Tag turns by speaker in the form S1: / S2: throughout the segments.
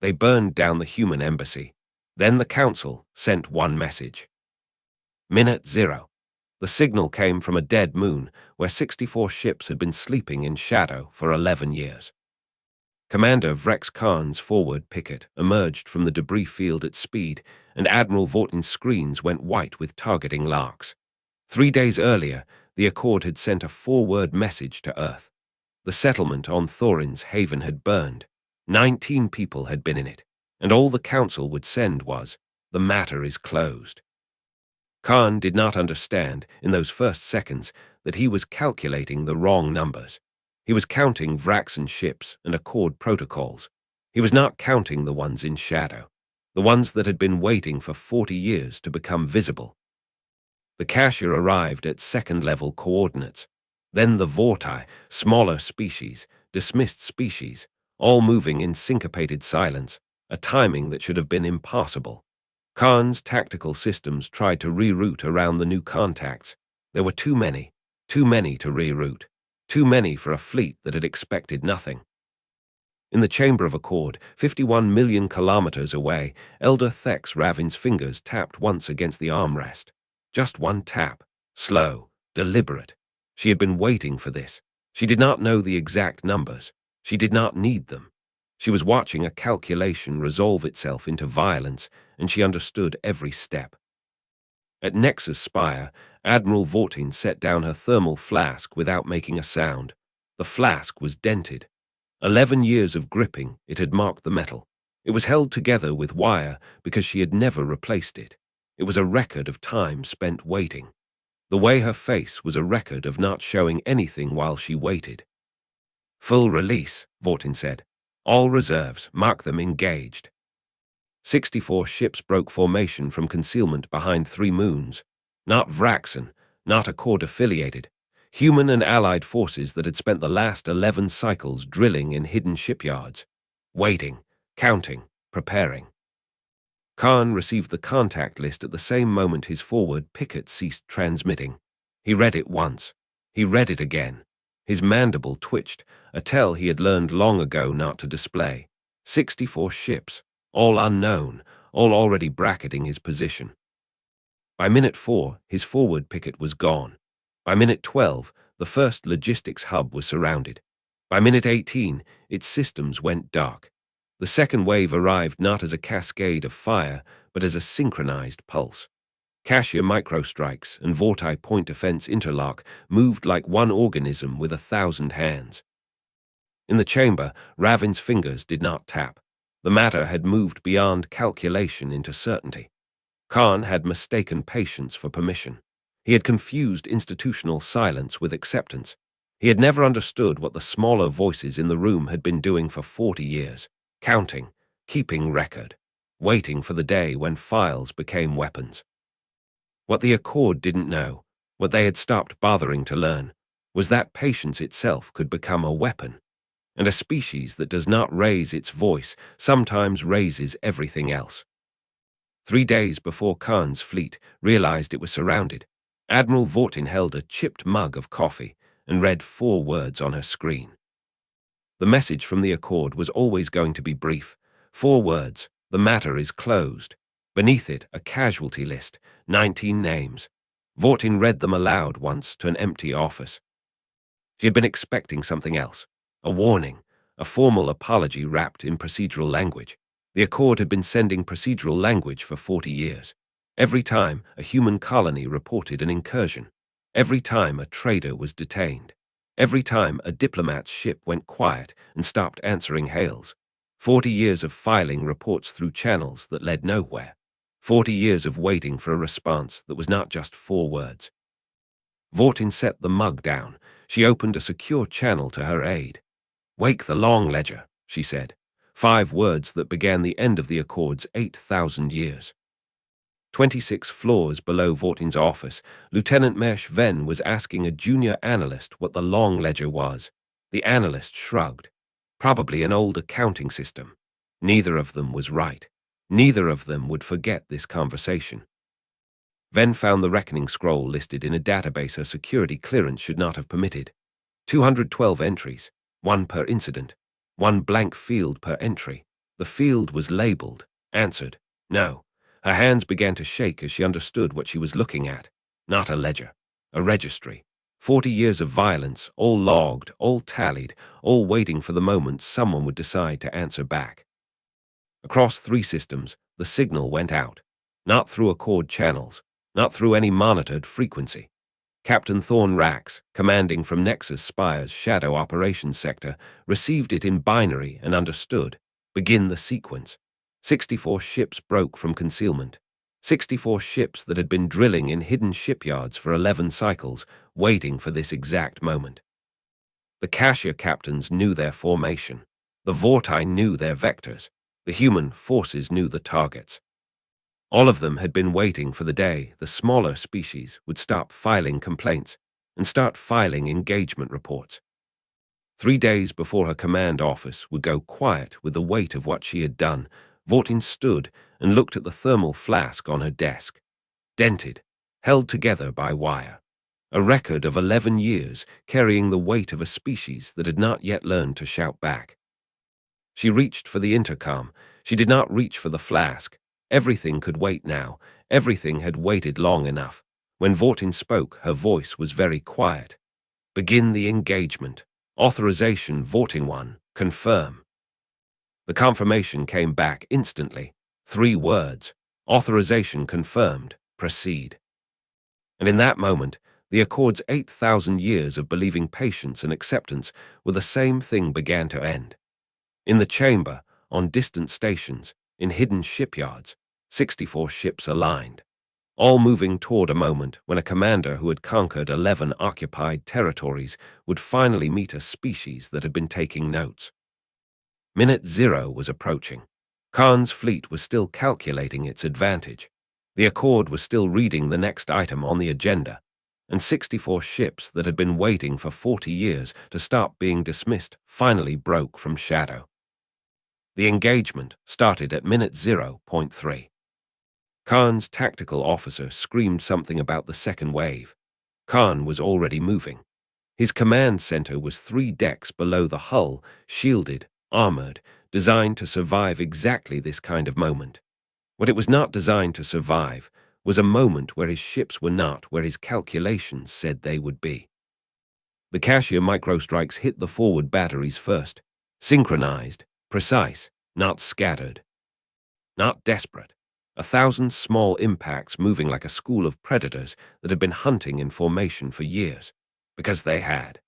S1: They burned down the human embassy. Then the council sent one message. Minute 0. The signal came from a dead moon where 64 ships had been sleeping in shadow for 11 years. Commander Vrex Khan's forward picket emerged from the debris field at speed, and Admiral Vortin's screens went white with targeting larks. 3 days earlier, the Accord had sent a 4-word message to Earth. The settlement on Thorin's haven had burned. 19 people had been in it, and all the council would send was, "The matter is closed." Khan did not understand, in those first seconds, that he was calculating the wrong numbers. He was counting Vraxan ships and Accord protocols. He was not counting the ones in shadow, the ones that had been waiting for 40 years to become visible. The cashier arrived at second-level coordinates. Then the Vorti, smaller species, dismissed species, all moving in syncopated silence, a timing that should have been impossible. Khan's tactical systems tried to reroute around the new contacts. There were too many to reroute, too many for a fleet that had expected nothing. In the chamber of Accord, 51 million kilometers away, Elder Thex Ravin's fingers tapped once against the armrest. Just one tap, slow, deliberate. She had been waiting for this. She did not know the exact numbers. She did not need them. She was watching a calculation resolve itself into violence, and she understood every step. At Nexus Spire, Admiral Vortin set down her thermal flask without making a sound. The flask was dented. 11 years of gripping, it had marked the metal. It was held together with wire because she had never replaced it. It was a record of time spent waiting. The way her face was a record of not showing anything while she waited. "Full release," Vortin said. "All reserves, mark them engaged." 64 ships broke formation from concealment behind 3 moons. Not Vraxan, not Accord-affiliated. Human and allied forces that had spent the last 11 cycles drilling in hidden shipyards. Waiting, counting, preparing. Khan received the contact list at the same moment his forward picket ceased transmitting. He read it once. He read it again. His mandible twitched, a tell he had learned long ago not to display. 64 ships, all unknown, all already bracketing his position. By minute 4, his forward picket was gone. By minute 12, the first logistics hub was surrounded. By minute 18, its systems went dark. The second wave arrived not as a cascade of fire, but as a synchronized pulse. Cashier microstrikes and Vorti point defense interlock moved like one organism with 1,000 hands. In the chamber, Ravin's fingers did not tap. The matter had moved beyond calculation into certainty. Khan had mistaken patience for permission. He had confused institutional silence with acceptance. He had never understood what the smaller voices in the room had been doing for 40 years. Counting, keeping record, waiting for the day when files became weapons. What the Accord didn't know, what they had stopped bothering to learn, was that patience itself could become a weapon, and a species that does not raise its voice sometimes raises everything else. 3 days before Khan's fleet realized it was surrounded, Admiral Vortin held a chipped mug of coffee and read 4 words on her screen. The message from the Accord was always going to be brief. 4 words, "The matter is closed." Beneath it, a casualty list, 19 names. Vortin read them aloud once to an empty office. She had been expecting something else. A warning, a formal apology wrapped in procedural language. The Accord had been sending procedural language for 40 years. Every time a human colony reported an incursion. Every time a trader was detained. Every time a diplomat's ship went quiet and stopped answering hails. 40 years of filing reports through channels that led nowhere. 40 years of waiting for a response that was not just 4 words. Vortin set the mug down. She opened a secure channel to her aide. "Wake the long ledger," she said. 5 words that began the end of the Accord's 8,000 years. 26 floors below Vortin's office, Lieutenant Mesh Ven was asking a junior analyst what the long ledger was. The analyst shrugged. Probably an old accounting system. Neither of them was right. Neither of them would forget this conversation. Ven found the reckoning scroll listed in a database her security clearance should not have permitted. 212 entries, 1 per incident, 1 blank field per entry. The field was labeled, answered, no. Her hands began to shake as she understood what she was looking at. Not a ledger, a registry. 40 years of violence, all logged, all tallied, all waiting for the moment someone would decide to answer back. Across 3 systems, the signal went out. Not through Accord channels, not through any monitored frequency. Captain Thorne Rax, commanding from Nexus Spire's Shadow Operations Sector, received it in binary and understood. Begin the sequence. 64 ships broke from concealment. 64 ships that had been drilling in hidden shipyards for 11 cycles, waiting for this exact moment. The Cashier captains knew their formation. The Vorti knew their vectors. The human forces knew the targets. All of them had been waiting for the day the smaller species would stop filing complaints and start filing engagement reports. 3 days before her command office would go quiet with the weight of what she had done, Vortin stood and looked at the thermal flask on her desk. Dented, held together by wire. A record of 11 years carrying the weight of a species that had not yet learned to shout back. She reached for the intercom. She did not reach for the flask. Everything could wait now. Everything had waited long enough. When Vortin spoke, her voice was very quiet. Begin the engagement. Authorization Vortin 1. Confirm. The confirmation came back instantly. 3 words. Authorization confirmed. Proceed. And in that moment, the Accord's 8,000 years of believing patience and acceptance with the same thing began to end. In the chamber, on distant stations, in hidden shipyards, 64 ships aligned, all moving toward a moment when a commander who had conquered 11 occupied territories would finally meet a species that had been taking notes. Minute 0 was approaching. Khan's fleet was still calculating its advantage. The Accord was still reading the next item on the agenda, and 64 ships that had been waiting for 40 years to stop being dismissed finally broke from shadow. The engagement started at minute 0.3. Khan's tactical officer screamed something about the second wave. Khan was already moving. His command center was 3 decks below the hull, shielded, armored, designed to survive exactly this kind of moment. What it was not designed to survive was a moment where his ships were not where his calculations said they would be. The Cashier microstrikes hit the forward batteries first, synchronized, precise, not scattered, not desperate. 1,000 small impacts moving like a school of predators that had been hunting in formation for years. Because they had.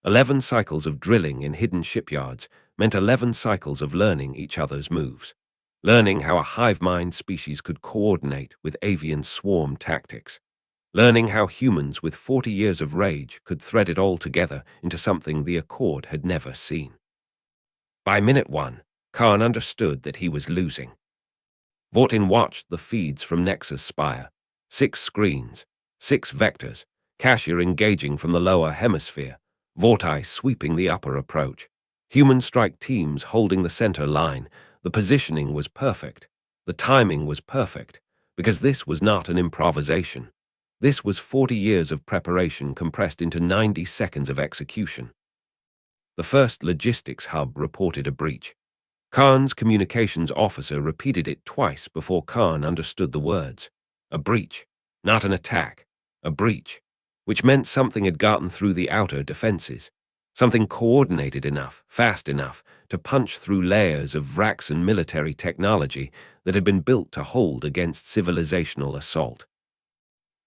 S1: 11 cycles of drilling in hidden shipyards meant 11 cycles of learning each other's moves. Learning how a hive mind species could coordinate with avian swarm tactics. Learning how humans with 40 years of rage could thread it all together into something the Accord had never seen. By minute 1, Khan understood that he was losing. Vortin watched the feeds from Nexus Spire. 6 screens, 6 vectors, Cashier engaging from the lower hemisphere, Vorti sweeping the upper approach. Human strike teams holding the center line. The positioning was perfect. The timing was perfect, because this was not an improvisation. This was 40 years of preparation compressed into 90 seconds of execution. The first logistics hub reported a breach. Khan's communications officer repeated it twice before Khan understood the words. A breach, not an attack. A breach, which meant something had gotten through the outer defenses. Something coordinated enough, fast enough, to punch through layers of Vraxan military technology that had been built to hold against civilizational assault.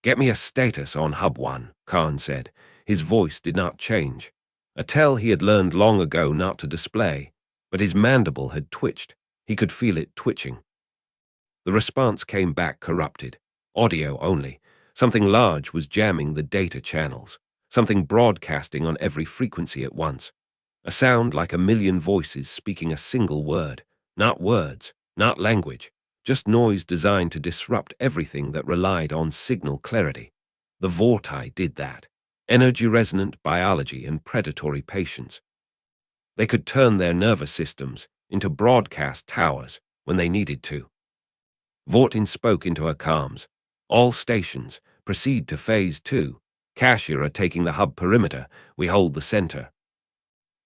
S1: Get me a status on Hub 1, Khan said. His voice did not change. A tell he had learned long ago not to display, but his mandible had twitched. He could feel it twitching. The response came back corrupted. Audio only. Something large was jamming the data channels. Something broadcasting on every frequency at once. A sound like a million voices speaking a single word. Not words, not language, just noise designed to disrupt everything that relied on signal clarity. The Vorti did that. Energy-resonant biology and predatory patience. They could turn their nervous systems into broadcast towers when they needed to. Vortin spoke into her comms. All stations, proceed to Phase 2. Cashier are taking the hub perimeter. We hold the center.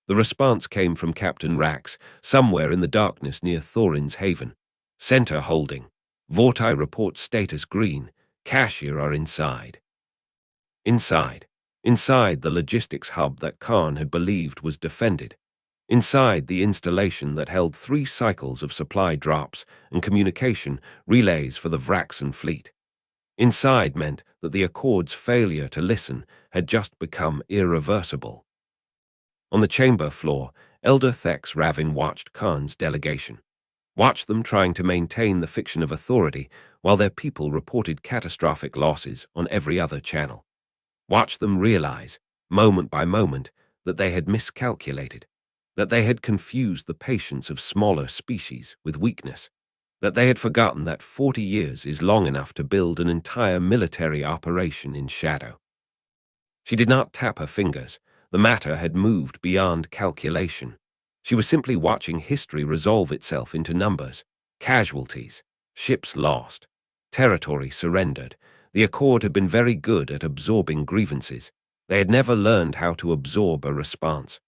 S1: The response came from Captain Rax, somewhere in the darkness near Thorin's haven. Center holding. Vortai reports status green. Cashier are inside. Inside. Inside the logistics hub that Khan had believed was defended. Inside the installation that held 3 cycles of supply drops and communication relays for the Vraxan fleet. Inside meant that the Accord's failure to listen had just become irreversible. On the chamber floor, Elder Thex Ravin watched Khan's delegation. Watched them trying to maintain the fiction of authority while their people reported catastrophic losses on every other channel. Watched them realize, moment by moment, that they had miscalculated, that they had confused the patience of smaller species with weakness, that they had forgotten that 40 years is long enough to build an entire military operation in shadow. She did not tap her fingers. The matter had moved beyond calculation. She was simply watching history resolve itself into numbers, casualties, ships lost, territory surrendered. The Accord had been very good at absorbing grievances. They had never learned how to absorb a response.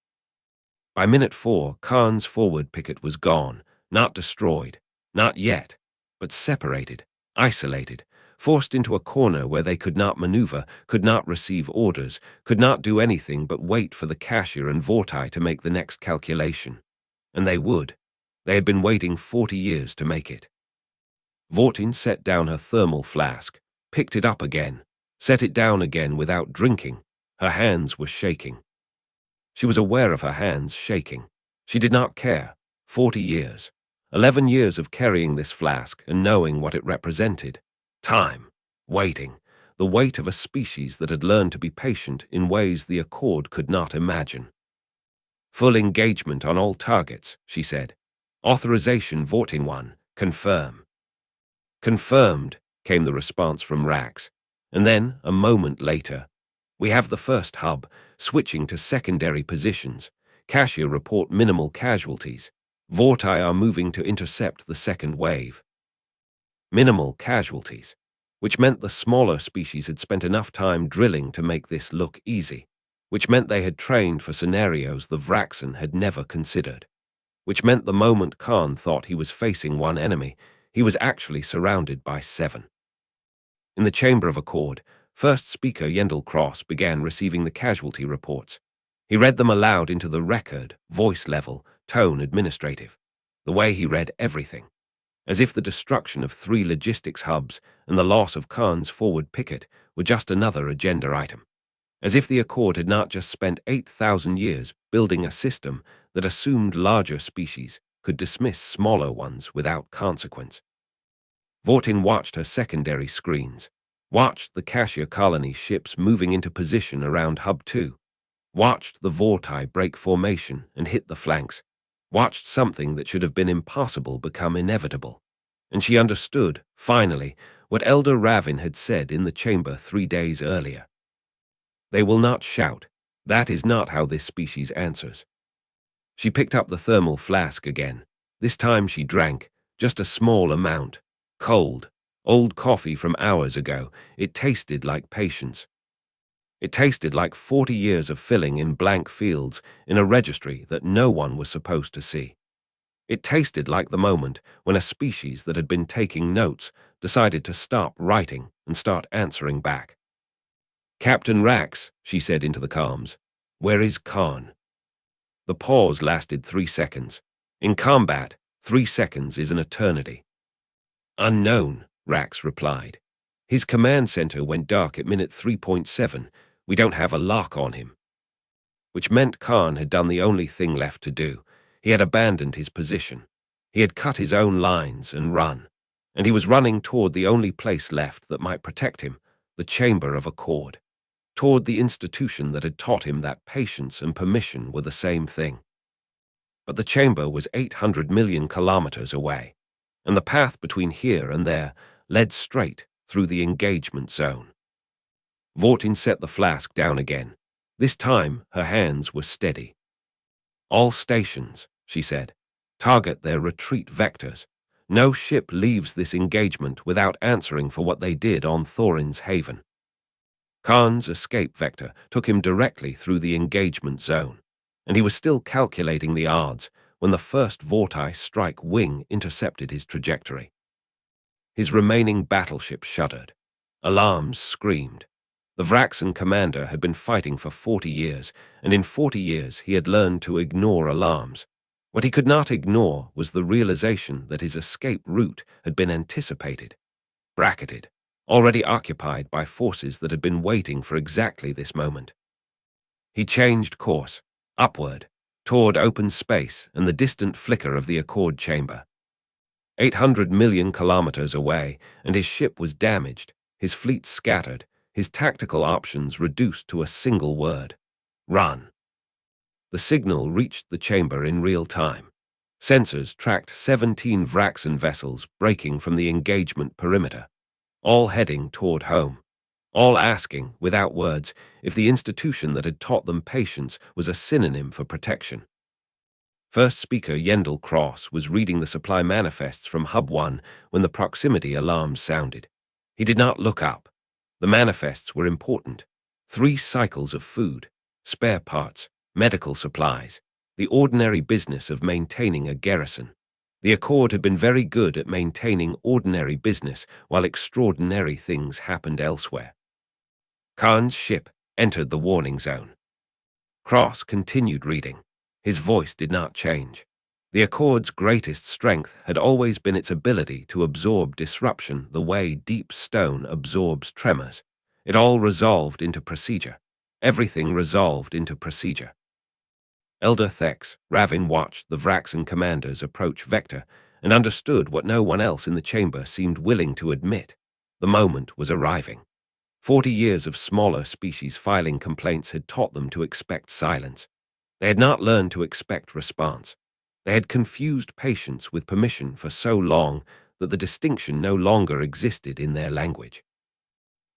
S1: By minute 4, Khan's forward picket was gone, not destroyed, not yet, but separated, isolated, forced into a corner where they could not maneuver, could not receive orders, could not do anything but wait for the cashier and Vortai to make the next calculation. And they would. They had been waiting 40 years to make it. Vortin set down her thermal flask, picked it up again, set it down again without drinking. Her hands were shaking. She was aware of her hands shaking. She did not care. 40 years. 11 years of carrying this flask and knowing what it represented. Time. Waiting. The weight of a species that had learned to be patient in ways the Accord could not imagine. Full engagement on all targets, she said. Authorization Vortin 1. Confirm. Confirmed, came the response from Rax. And then, a moment later, we have the first hub, switching to secondary positions. Cashier report minimal casualties. Vortai are moving to intercept the second wave. Minimal casualties, which meant the smaller species had spent enough time drilling to make this look easy, which meant they had trained for scenarios the Vraxan had never considered, which meant the moment Khan thought he was facing one enemy, he was actually surrounded by 7. In the Chamber of Accord, First Speaker Yendel Cross began receiving the casualty reports. He read them aloud into the record, voice level, tone administrative, the way he read everything, as if the destruction of 3 logistics hubs and the loss of Khan's forward picket were just another agenda item, as if the Accord had not just spent 8,000 years building a system that assumed larger species could dismiss smaller ones without consequence. Vortin watched her secondary screens, watched the Cashier colony ships moving into position around Hub 2, watched the Vortai break formation and hit the flanks, watched something that should have been impossible become inevitable. And she understood, finally, what Elder Ravin had said in the chamber 3 days earlier. They will not shout. That is not how this species answers. She picked up the thermal flask again. This time she drank, just a small amount. Cold, old coffee from hours ago. It tasted like patience. It tasted like 40 years of filling in blank fields in a registry that no one was supposed to see. It tasted like the moment when a species that had been taking notes decided to stop writing and start answering back. Captain Rax, she said into the comms, where is Khan? The pause lasted 3 seconds. In combat, 3 seconds is an eternity. Unknown, Rax replied. His command center went dark at minute 3.7. We don't have a lock on him. Which meant Khan had done the only thing left to do. He had abandoned his position. He had cut his own lines and run. And he was running toward the only place left that might protect him, the Chamber of Accord. Toward the institution that had taught him that patience and permission were the same thing. But the chamber was 800 million kilometers away, and the path between here and there led straight through the engagement zone. Vortin set the flask down again. This time her hands were steady. All stations, she said, target their retreat vectors. No ship leaves this engagement without answering for what they did on Thorin's haven. Khan's escape vector took him directly through the engagement zone. and he was still calculating the odds when the first vortice strike wing intercepted his trajectory. His remaining battleship shuddered. Alarms screamed. The Vraxan commander had been fighting for 40 years, and in 40 years he had learned to ignore alarms. What he could not ignore was the realization that his escape route had been anticipated, bracketed, already occupied by forces that had been waiting for exactly this moment. He changed course, upward, toward open space and the distant flicker of the Accord chamber. 800 million kilometers away, and his ship was damaged, his fleet scattered, his tactical options reduced to a single word: run. The signal reached the chamber in real time. Sensors tracked 17 Vraxan vessels breaking from the engagement perimeter, all heading toward home, all asking, without words, if the institution that had taught them patience was a synonym for protection. First Speaker Yendel Cross was reading the supply manifests from Hub 1 when the proximity alarms sounded. He did not look up. The manifests were important. 3 cycles of food, spare parts, medical supplies, the ordinary business of maintaining a garrison. The Accord had been very good at maintaining ordinary business while extraordinary things happened elsewhere. Khan's ship entered the warning zone. Cross continued reading. His voice did not change. The Accord's greatest strength had always been its ability to absorb disruption the way deep stone absorbs tremors. It all resolved into procedure. Everything resolved into procedure. Elder Thex, Ravin watched the Vraxan commanders approach Vector and understood what no one else in the chamber seemed willing to admit. The moment was arriving. 40 years of smaller species filing complaints had taught them to expect silence. They had not learned to expect response. They had confused patience with permission for so long that the distinction no longer existed in their language.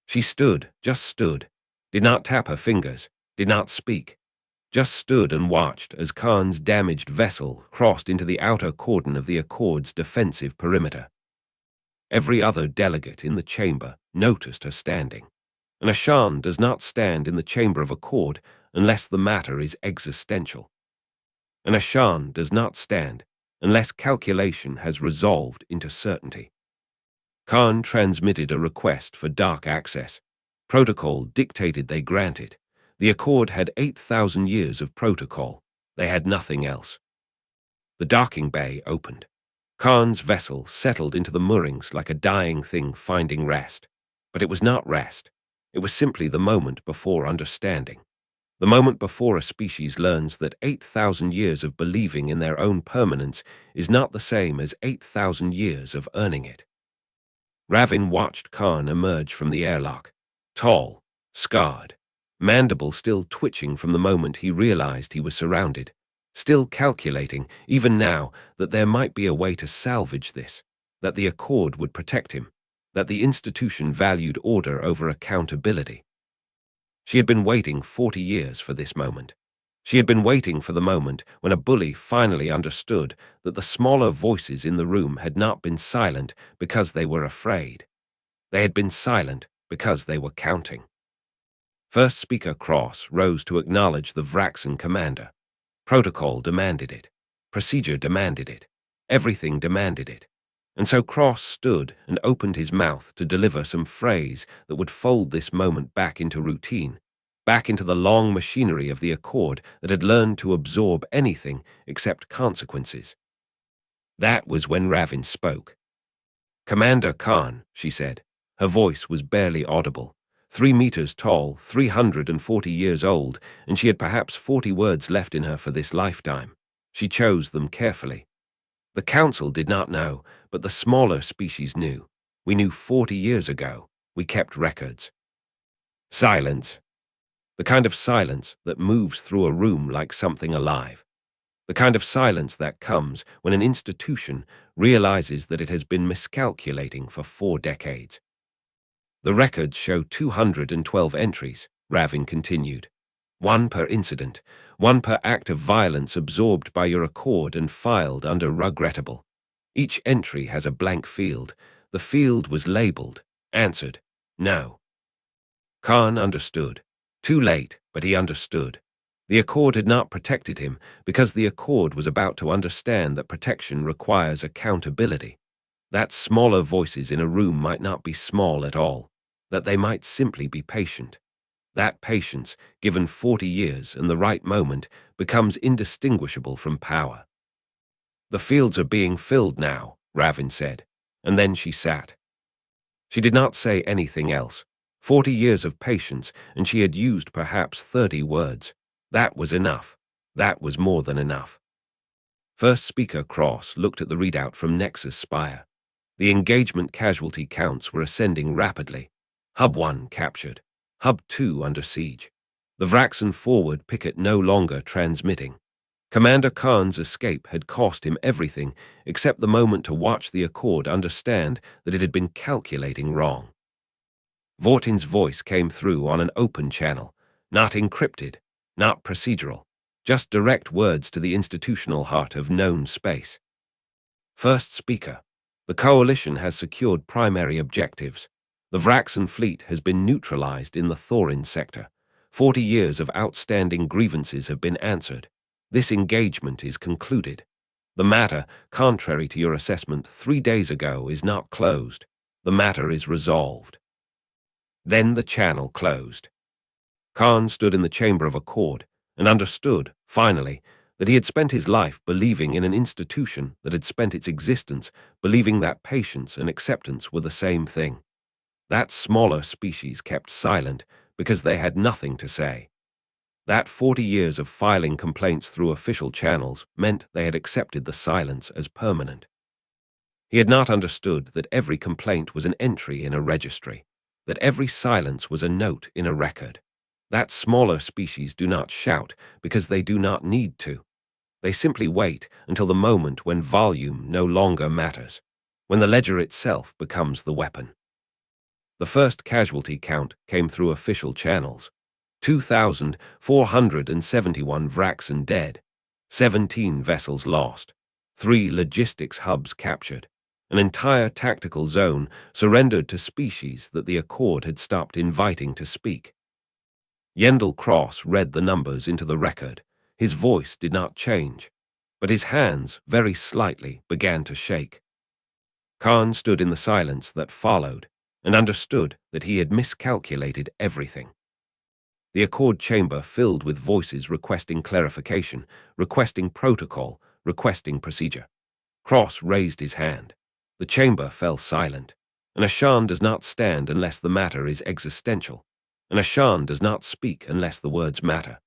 S1: She stood, just stood, did not tap her fingers, did not speak, just stood and watched as Khan's damaged vessel crossed into the outer cordon of the Accord's defensive perimeter. Every other delegate in the chamber noticed her standing. An Ashan does not stand in the chamber of Accord unless the matter is existential. An Ashan does not stand unless calculation has resolved into certainty. Khan transmitted a request for dark access. Protocol dictated they grant it. The Accord had 8,000 years of protocol. They had nothing else. The docking bay opened. Khan's vessel settled into the moorings like a dying thing finding rest. But it was not rest. It was simply the moment before understanding. The moment before a species learns that 8,000 years of believing in their own permanence is not the same as 8,000 years of earning it. Ravin watched Khan emerge from the airlock, tall, scarred, mandible still twitching from the moment he realized he was surrounded, still calculating, even now, that there might be a way to salvage this, that the Accord would protect him, that the institution valued order over accountability. She had been waiting 40 years for this moment. She had been waiting for the moment when a bully finally understood that the smaller voices in the room had not been silent because they were afraid. They had been silent because they were counting. First Speaker Cross rose to acknowledge the Vraxan commander. Protocol demanded it. Procedure demanded it. Everything demanded it. And so Cross stood and opened his mouth to deliver some phrase that would fold this moment back into routine, back into the long machinery of the Accord that had learned to absorb anything except consequences. That was when Ravin spoke. "Commander Khan," she said. Her voice was barely audible. 3 meters tall, 340 years old, and she had perhaps 40 words left in her for this lifetime. She chose them carefully. The Council did not know, but the smaller species knew. We knew 40 years ago. We kept records. Silence. The kind of silence that moves through a room like something alive. The kind of silence that comes when an institution realizes that it has been miscalculating for 4 decades. The records show 212 entries, Ravin continued. 1 per incident, 1 per act of violence absorbed by your Accord and filed under regrettable. Each entry has a blank field. The field was labeled, answered, no. Khan understood. Too late, but he understood. The Accord had not protected him because the Accord was about to understand that protection requires accountability, that smaller voices in a room might not be small at all, that they might simply be patient. That patience, given 40 years and the right moment, becomes indistinguishable from power. The fields are being filled now, Ravin said, and then she sat. She did not say anything else. 40 years of patience, and she had used perhaps 30 words. That was enough. That was more than enough. First speaker Cross looked at the readout from Nexus Spire. The engagement casualty counts were ascending rapidly. Hub 1 captured. Hub 2 under siege. The Vraxen forward picket no longer transmitting. Commander Khan's escape had cost him everything except the moment to watch the Accord understand that it had been calculating wrong. Vortin's voice came through on an open channel, not encrypted, not procedural, just direct words to the institutional heart of known space. First speaker, the Coalition has secured primary objectives. The Vraxen fleet has been neutralized in the Thorin sector. 40 years of outstanding grievances have been answered. This engagement is concluded. The matter, contrary to your assessment 3 days ago, is not closed. The matter is resolved. Then the channel closed. Khan stood in the chamber of Accord and understood, finally, that he had spent his life believing in an institution that had spent its existence believing that patience and acceptance were the same thing. That smaller species kept silent because they had nothing to say. That 40 years of filing complaints through official channels meant they had accepted the silence as permanent. He had not understood that every complaint was an entry in a registry, that every silence was a note in a record. That smaller species do not shout because they do not need to. They simply wait until the moment when volume no longer matters, when the ledger itself becomes the weapon. The first casualty count came through official channels. 2,471 Vraxen dead, 17 vessels lost, 3 logistics hubs captured, an entire tactical zone surrendered to species that the Accord had stopped inviting to speak. Yendel Cross read the numbers into the record. His voice did not change, but his hands, very slightly, began to shake. Khan stood in the silence that followed and understood that he had miscalculated everything. The Accord chamber filled with voices requesting clarification, requesting protocol, requesting procedure. Cross raised his hand. The chamber fell silent. An Ashan does not stand unless the matter is existential. An Ashan does not speak unless the words matter.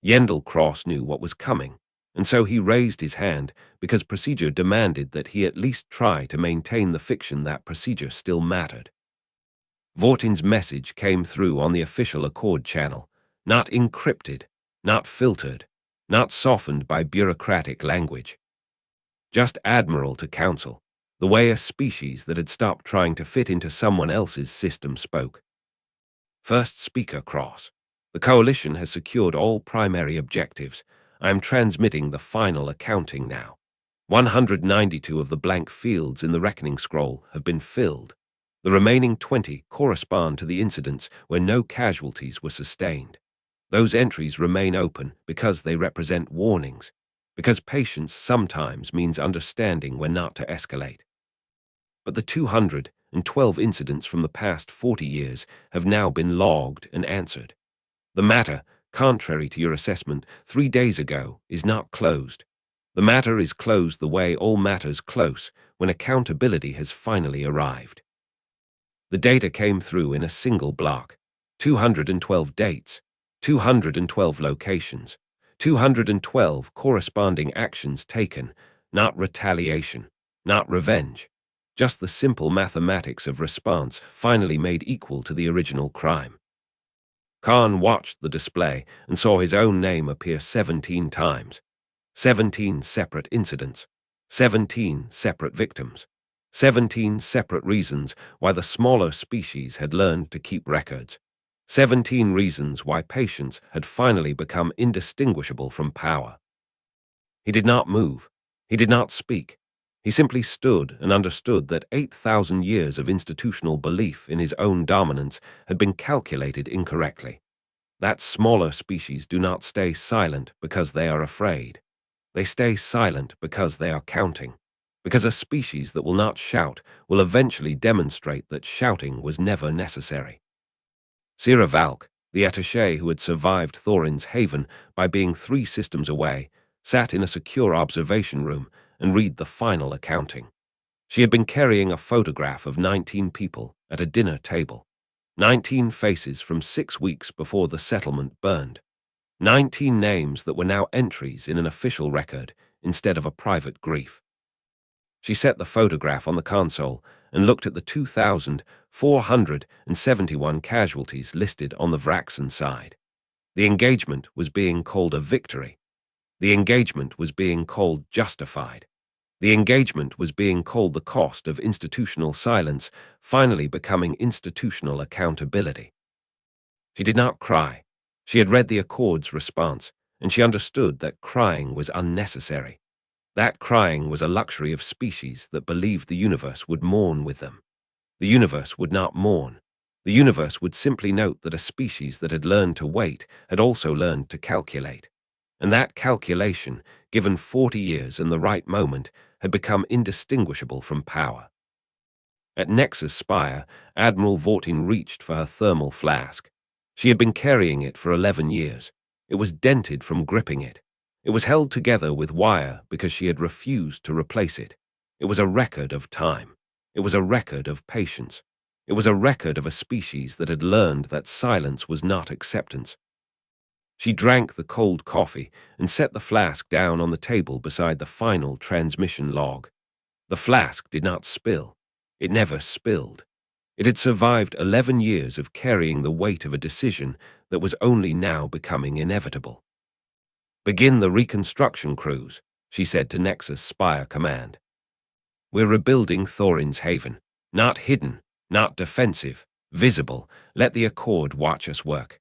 S1: Yendel Cross knew what was coming, and so he raised his hand because procedure demanded that he at least try to maintain the fiction that procedure still mattered. Vortin's message came through on the official Accord channel, not encrypted, not filtered, not softened by bureaucratic language. Just Admiral to Council, the way a species that had stopped trying to fit into someone else's system spoke. First speaker Cross. The Coalition has secured all primary objectives. I am transmitting the final accounting now. 192 of the blank fields in the reckoning scroll have been filled. The remaining 20 correspond to the incidents where no casualties were sustained. Those entries remain open because they represent warnings, because patience sometimes means understanding when not to escalate. But the 212 incidents from the past 40 years have now been logged and answered. The matter, contrary to your assessment 3 days ago, is not closed. The matter is closed the way all matters close when accountability has finally arrived. The data came through in a single block. 212 dates, 212 locations, 212 corresponding actions taken, not retaliation, not revenge. Just the simple mathematics of response finally made equal to the original crime. Khan watched the display and saw his own name appear 17 times. 17 separate incidents, 17 separate victims, 17 separate reasons why the smaller species had learned to keep records, 17 reasons why patience had finally become indistinguishable from power. He did not move. He did not speak. He simply stood and understood that 8,000 years of institutional belief in his own dominance had been calculated incorrectly. That smaller species do not stay silent because they are afraid. They stay silent because they are counting. Because a species that will not shout will eventually demonstrate that shouting was never necessary. Sira Valk, the attaché who had survived Thorin's haven by being 3 systems away, sat in a secure observation room and read the final accounting. She had been carrying a photograph of 19 people at a dinner table. 19 faces from 6 weeks before the settlement burned. 19 names that were now entries in an official record instead of a private grief. She set the photograph on the console and looked at the 2,471 casualties listed on the Vraxen side. The engagement was being called a victory. The engagement was being called justified. The engagement was being called the cost of institutional silence, finally becoming institutional accountability. She did not cry. She had read the Accord's response, and she understood that crying was unnecessary. That crying was a luxury of species that believed the universe would mourn with them. The universe would not mourn. The universe would simply note that a species that had learned to wait had also learned to calculate. And that calculation, given 40 years and the right moment, had become indistinguishable from power. At Nexus Spire, Admiral Vortin reached for her thermal flask. She had been carrying it for 11 years. It was dented from gripping it. It was held together with wire because she had refused to replace it. It was a record of time. It was a record of patience. It was a record of a species that had learned that silence was not acceptance. She drank the cold coffee and set the flask down on the table beside the final transmission log. The flask did not spill. It never spilled. It had survived 11 years of carrying the weight of a decision that was only now becoming inevitable. "Begin the reconstruction cruise," she said to Nexus Spire Command. "We're rebuilding Thorin's haven. Not hidden, not defensive, visible. Let the Accord watch us work."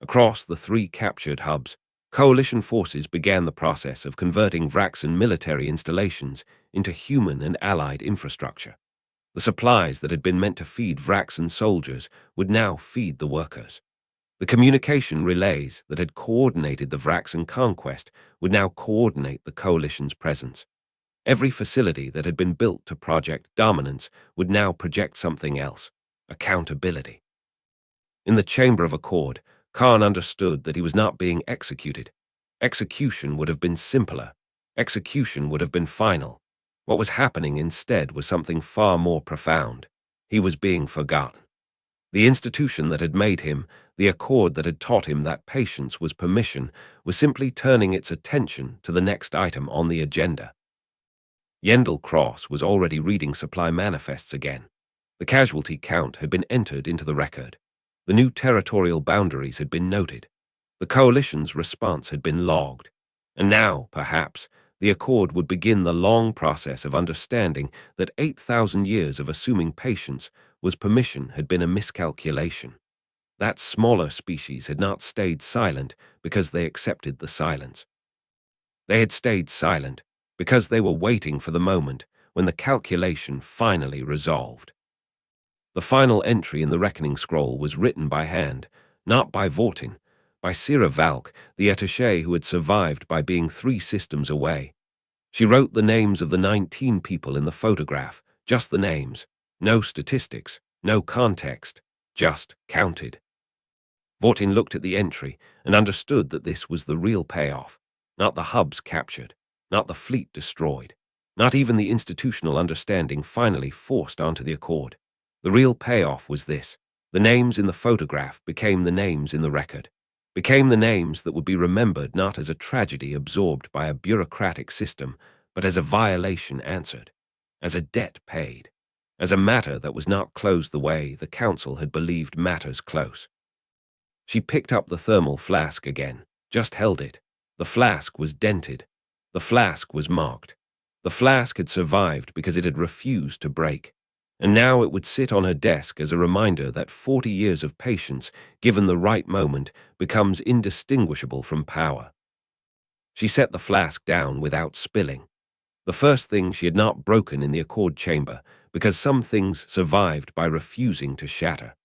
S1: Across the 3 captured hubs, coalition forces began the process of converting Vraxen military installations into human and allied infrastructure. The supplies that had been meant to feed Vraxen soldiers would now feed the workers. The communication relays that had coordinated the Vraxen conquest would now coordinate the coalition's presence. Every facility that had been built to project dominance would now project something else: accountability. In the Chamber of Accord, Khan understood that he was not being executed. Execution would have been simpler. Execution would have been final. What was happening instead was something far more profound. He was being forgotten. The institution that had made him, the Accord that had taught him that patience was permission, was simply turning its attention to the next item on the agenda. Yendel Cross was already reading supply manifests again. The casualty count had been entered into the record. The new territorial boundaries had been noted. The coalition's response had been logged. And now, perhaps, the Accord would begin the long process of understanding that 8,000 years of assuming patience was permission had been a miscalculation. That smaller species had not stayed silent because they accepted the silence. They had stayed silent because they were waiting for the moment when the calculation finally resolved. The final entry in the reckoning scroll was written by hand, not by Vortin, by Sira Valk, the attaché who had survived by being 3 systems away. She wrote the names of the 19 people in the photograph, just the names, no statistics, no context, just counted. Vortin looked at the entry and understood that this was the real payoff, not the hubs captured, not the fleet destroyed, not even the institutional understanding finally forced onto the Accord. The real payoff was this: the names in the photograph became the names in the record, became the names that would be remembered not as a tragedy absorbed by a bureaucratic system, but as a violation answered, as a debt paid, as a matter that was not closed the way the Council had believed matters close. She picked up the thermal flask again, just held it. The flask was dented. The flask was marked. The flask had survived because it had refused to break. And now it would sit on her desk as a reminder that 40 years of patience, given the right moment, becomes indistinguishable from power. She set the flask down without spilling. The first thing she had not broken in the Accord chamber, because some things survived by refusing to shatter.